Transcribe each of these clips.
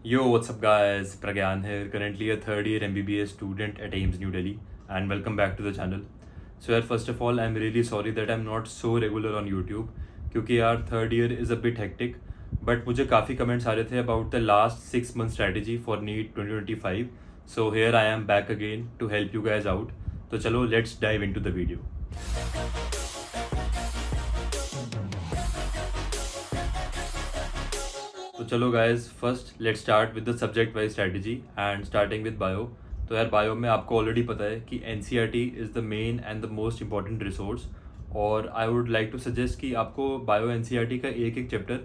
Yo, what's up, guys? Pragyan here, currently a third year MBBS student at AIMS New Delhi, and welcome back to the channel. So, यार, first of all, I'm really sorry that I'm not so regular on YouTube, क्योंकि यार third year is a bit hectic, but मुझे काफ़ी comments आ रहे थे about the last 6 month strategy for NEET 2025. So here I am back again to help you guys out. तो चलो, let's dive into the video. तो चलो guys, first let's start with the subject wise strategy and starting with bio. तो यार, bio में आपको already पता है कि NCERT is the main and the most important resource, और I would like to suggest कि आपको बायो एनसीईआरटी का एक एक चैप्टर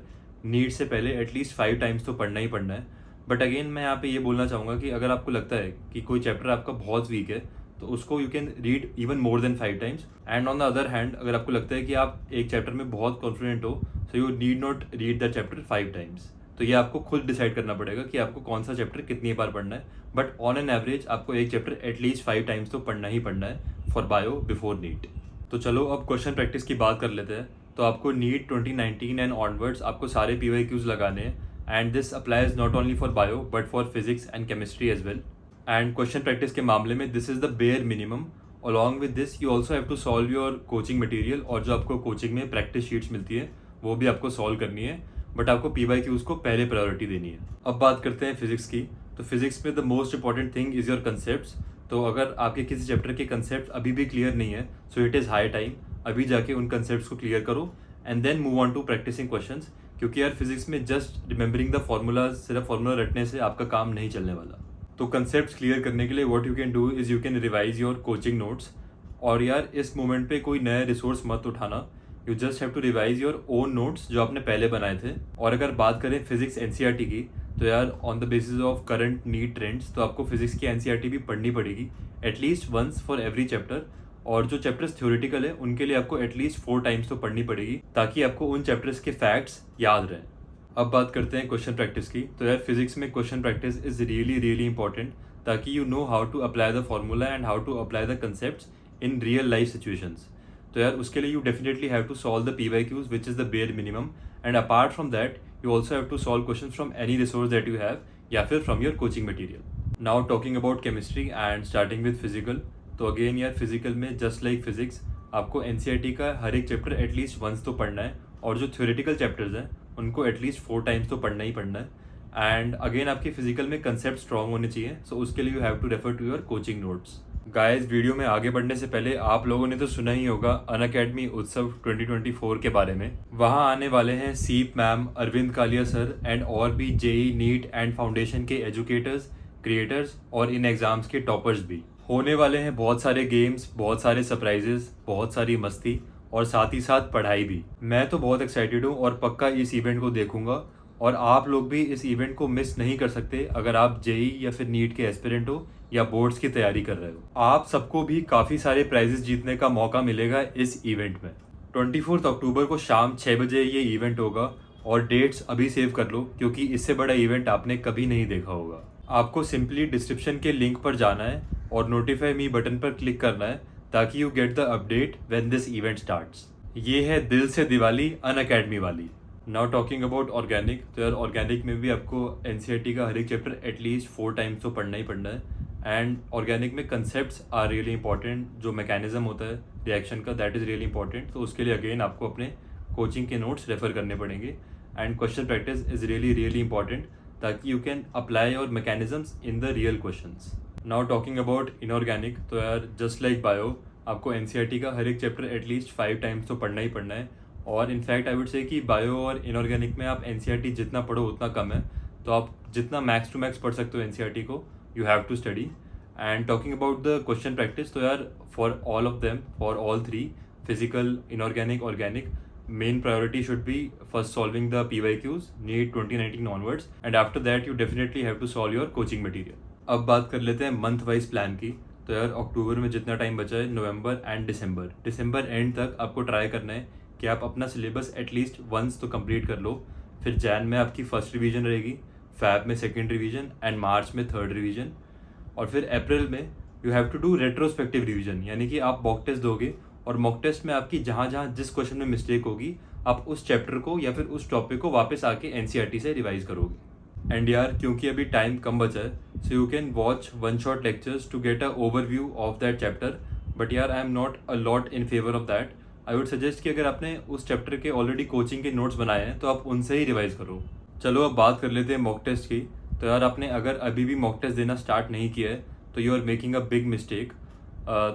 नीट से पहले एटलीस्ट 5 टाइम्स तो पढ़ना ही पढ़ना है. बट अगेन मैं यहाँ पे ये बोलना चाहूँगा कि अगर आपको लगता है कि कोई चैप्टर आपका बहुत वीक है तो उसको you can read even more than 5 times. And on the other hand, अगर आपको लगता है कि आप एक चैप्टर में बहुत कॉन्फिडेंट हो, so you need not read that chapter 5 times. तो ये आपको खुद डिसाइड करना पड़ेगा कि आपको कौन सा चैप्टर कितनी बार पढ़ना है. बट ऑन एन एवरेज आपको एक चैप्टर एटलीस्ट 5 टाइम्स तो पढ़ना ही पढ़ना है फॉर बायो बिफोर नीट. तो चलो अब क्वेश्चन प्रैक्टिस की बात कर लेते हैं. तो आपको नीट 2019 एंड ऑनवर्ड्स आपको सारे PYQs लगाने हैं, and this applies not only for bio but for physics and chemistry as well. And question practice के मामले में this is the bare minimum. Along with this you also have to solve your coaching material, और जो आपको coaching में practice sheets मिलती है वो भी आपको सॉल्व करनी है. बट आपको PYQs को पहले प्रायोरिटी देनी है. अब बात करते हैं फिजिक्स की. तो फिजिक्स में the most important thing is your concepts. तो अगर आपके किसी चैप्टर के कंसेप्ट अभी भी क्लियर नहीं है, so it is high time अभी जाके उन कंसेप्ट्स को क्लियर करो and then move on to practising questions. क्योंकि यार फिजिक्स में जस्ट रिमेंबरिंग द फॉर्मूलाज, सिर्फ फॉर्मूला रटने से आपका काम नहीं चलने वाला. तो कंसेप्ट्स क्लियर करने के लिए what you can do is you can revise your coaching notes. और यार इस मोमेंट पे कोई नया रिसोर्स मत उठाना. You just have to revise your own notes जो आपने पहले बनाए थे. और अगर बात करें फिजिक्स एनसीईआरटी की, तो यार on the basis of current NEET trends तो आपको फिजिक्स की एनसीईआरटी भी पढ़नी पड़ेगी at least once for every chapter. और जो चैप्टर्स थ्योरेटिकल है उनके लिए आपको एटलीस्ट 4 टाइम्स तो पढ़नी पड़ेगी ताकि आपको उन चैप्टर्स के फैक्ट्स याद रहें. अब बात करते हैं क्वेश्चन प्रैक्टिस की. तो यार फिजिक्स में question practice is really really important ताकि you know how to apply the formula and how to apply the concepts in real life situations. तो यार उसके लिए you definitely have to solve the PYQs which is the bare minimum. And apart from that you also have to solve question from any resource that you have या फिर फ्रॉम your coaching material. Now talking about chemistry and starting with physical. तो again यार physical में just like physics आपको NCERT का हर एक चैप्टर एटलीस्ट वंस तो पढ़ना है, और जो थ्योरेटिकल चैप्टर्स हैं उनको एटलीस्ट 4 टाइम्स तो पढ़ना ही पढ़ना है. एंड अगेन आपके फिजिकल में कंसेप्ट स्ट्रॉन्ग होने चाहिए, सो उसके लिए you have to refer to your coaching notes. Guys, video में आगे बढ़ने से पहले आप लोगों ने तो सुना ही होगा अनअकैडमी उत्सव 2024 के बारे में. वहाँ आने वाले हैं Seep ma'am, Arvind Kalia sir and और भी JEE नीट एंड फाउंडेशन के एजुकेटर्स, क्रिएटर्स और इन एग्जाम्स के टॉपर्स भी. होने वाले हैं बहुत सारे गेम्स, बहुत सारे सरप्राइजेस, बहुत सारी मस्ती और साथ ही साथ पढ़ाई भी. मैं तो बहुत एक्साइटेड हूँ और पक्का इस इवेंट को देखूंगा, और आप लोग भी इस इवेंट को मिस नहीं कर सकते अगर आप JEE या फिर नीट के एस्पिरेंट हो या बोर्ड्स की तैयारी कर रहे हो. आप सबको भी काफ़ी सारे प्राइजेस जीतने का मौका मिलेगा इस इवेंट में. 24 अक्टूबर को शाम 6 बजे ये इवेंट होगा, और डेट्स अभी सेव कर लो क्योंकि इससे बड़ा इवेंट आपने कभी नहीं देखा होगा. आपको सिंपली डिस्क्रिप्शन के लिंक पर जाना है और नोटिफाई मी बटन पर क्लिक करना है ताकि you get the update when this event starts. ये है दिल से दिवाली अनअकैडमी वाली. Now talking about organic. तो यार ऑर्गेनिक में भी आपको एनसीईआरटी का हर एक चैप्टर एटलीस्ट 4 टाइम्स तो पढ़ना ही पढ़ना है. एंड ऑर्गेनिक में कंसेप्ट्स आर रियली इंपॉर्टेंट. जो मैकेनिज्म होता है रिएक्शन का, दैट इज़ रियली इंपॉर्टेंट. तो उसके लिए अगेन आपको अपने कोचिंग के नोट्स रेफर करने पड़ेंगे. And question practice is really really important ताकि you can apply your mechanisms in the real questions. Now talking about inorganic. तो यार जस्ट लाइक बायो आपको एनसीईआरटी का हर एक चैप्टर एटलीस्ट 5 टाइम्स तो पढ़ना ही पढ़ना है. और इनफैक्ट आई वुड से कि बायो और इनऑर्गेनिक में आप एनसीईआरटी जितना पढ़ो उतना कम है. तो आप जितना मैक्स टू मैक्स पढ़ सकते हो एनसीईआरटी को, you have to study. And talking about the question practice. तो यार for all of them, for all 3, physical, inorganic, organic, main priority should be first solving the PYQs NEET 2019 onwards, and after that you definitely have to solve your coaching material. अब बात कर लेते हैं month wise plan की. तो यार अक्टूबर में जितना टाइम बचा है, नवंबर एंड दिसंबर एंड तक आपको ट्राई करना है कि आप अपना सिलेबस एटलीस्ट वंस तो कंप्लीट कर लो. फिर जैन में आपकी फर्स्ट रिवीजन रहेगी, फैब में सेकेंड रिवीजन एंड मार्च में थर्ड रिवीजन. और फिर अप्रैल में you have to do retrospective revision, यानी कि आप मॉक टेस्ट दोगे और मॉक टेस्ट में आपकी जहाँ जहाँ जिस क्वेश्चन में मिस्टेक होगी आप उस चैप्टर को या फिर उस टॉपिक को वापस आके एनसीईआरटी से रिवाइज करोगे. एंड यार क्योंकि अभी टाइम कम बचा है, so you can watch one shot lectures to get a overview of that chapter, but यार I am not a lot in favour of that. I would suggest कि अगर आपने उस चैप्टर के ऑलरेडी कोचिंग के नोट्स बनाए हैं तो आप उनसे ही रिवाइज करो। चलो अब बात कर लेते हैं मॉक टेस्ट की। तो यार आपने अगर अभी भी मॉक टेस्ट देना स्टार्ट नहीं किया है तो you are making a big mistake.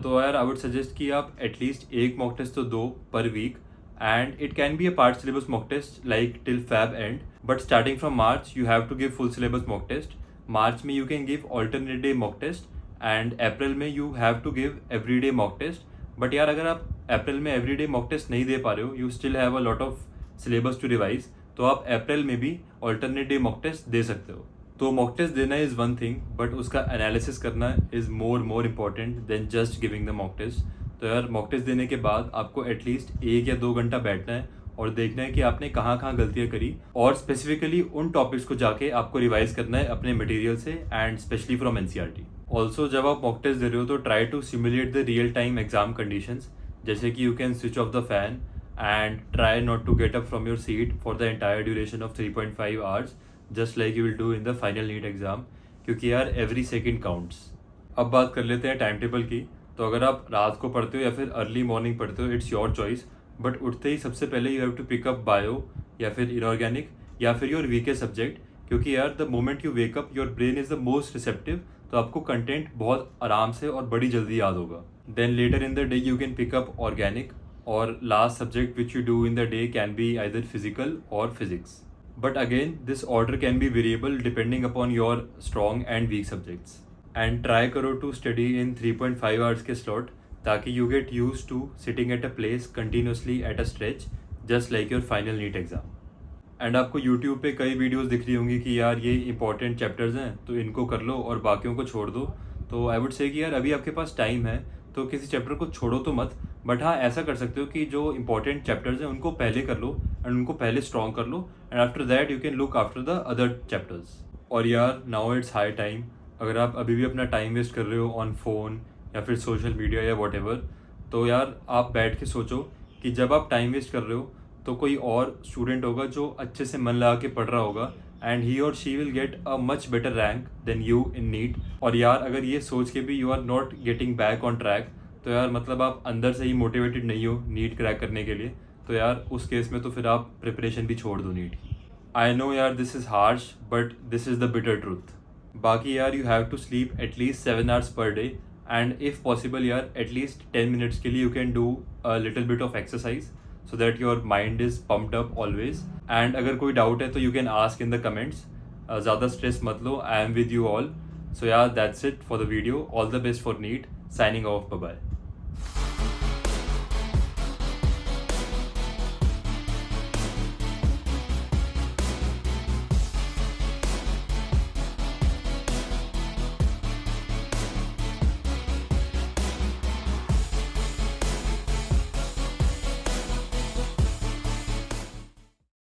तो यार आई वुड सजेस्ट कि आप एटलीस्ट एक मॉक टेस्ट तो दो per week, and it can be a part syllabus mock test like till Feb end, but starting from March you have to give full syllabus mock test. March में you can give alternate day mock test and April में you have to give everyday mock test. but यार अगर आप अप्रैल में everyday mock test नहीं दे पा रहे हो, you still have a lot of syllabus to revise, तो आप अप्रैल में भी alternate day mock test दे सकते हो। तो mock test देना is one thing, but उसका analysis करना is more important than just giving the mock test। तो यार मॉक टेस्ट देने के बाद आपको एटलीस्ट 1 या 2 घंटा बैठना है और देखना है कि आपने कहाँ कहाँ गलतियाँ करी, और स्पेसिफिकली उन टॉपिक्स को जाके आपको रिवाइज करना है अपने मटेरियल से and specially from NCERT. Also जब आप मॉक टेस्ट दे रहे हो तो try to simulate the real time exam conditions, जैसे कि you can switch off the fan and try not to get up from your seat for the entire duration of 3.5 hours, just like you will do in the final NEET exam, क्योंकि यार every second counts. अब बात कर लेते हैं time table की। तो अगर आप रात को पढ़ते हो या फिर अर्ली मॉर्निंग पढ़ते हो, इट्स योर चॉइस, बट उठते ही सबसे पहले you have to pick up bio या फिर इनऑर्गेनिक या फिर योर वीकेस्ट सब्जेक्ट, क्योंकि यार the moment you wake up your brain is the most receptive, तो आपको कंटेंट बहुत आराम से और बड़ी जल्दी याद होगा। Then later in the day you can pick up organic, और last subject which you do in the day can be either physical और physics, but again this order can be variable depending upon your strong and weak subjects. And try करो to study in 3.5 hours के slot, ताकि you get use to sitting at a place continuously at a stretch, just like your final NEET exam. And आपको YouTube पे कई videos दिख रही होंगी कि यार ये इंपॉर्टेंट चैप्टर्स हैं तो इनको कर लो और बाकियों को छोड़ दो। तो आई वुड से कि यार अभी आपके पास टाइम है तो किसी चैप्टर को छोड़ो तो मत, बट हाँ ऐसा कर सकते हो कि जो इंपॉर्टेंट चैप्टर्स हैं उनको पहले कर लो एंड उनको पहले स्ट्रॉन्ग कर लो, and after that you can look after the other chapters. और यार नाउ इट्स हाई टाइम, अगर आप अभी भी अपना टाइम वेस्ट कर रहे हो ऑन फ़ोन या फिर सोशल मीडिया या वॉटेवर, तो यार आप बैठ के सोचो कि जब आप टाइम वेस्ट कर रहे हो तो कोई और स्टूडेंट होगा जो अच्छे से मन लगा के पढ़ रहा होगा, एंड ही और she will get a much better rank than you in NEET. और यार अगर ये सोच के भी you are not getting back on track, तो यार मतलब आप अंदर से ही मोटिवेटेड नहीं हो नीट क्रैक करने के लिए, तो यार उस केस में तो फिर आप प्रिपरेशन भी छोड़ दो नीट की। आई नो यार this is harsh, but this is the bitter truth. बाकी यार you have to sleep at least 7 hours per day, and if possible यार एटलीस्ट 10 मिनट्स के लिए you can do a little bit of exercise so that your mind is pumped up always। and अगर कोई doubt है तो you can ask in the comments। ज़्यादा stress मत लो, I am with you all। so yeah, that's it for the video। all the best for NEET। signing off, bye bye।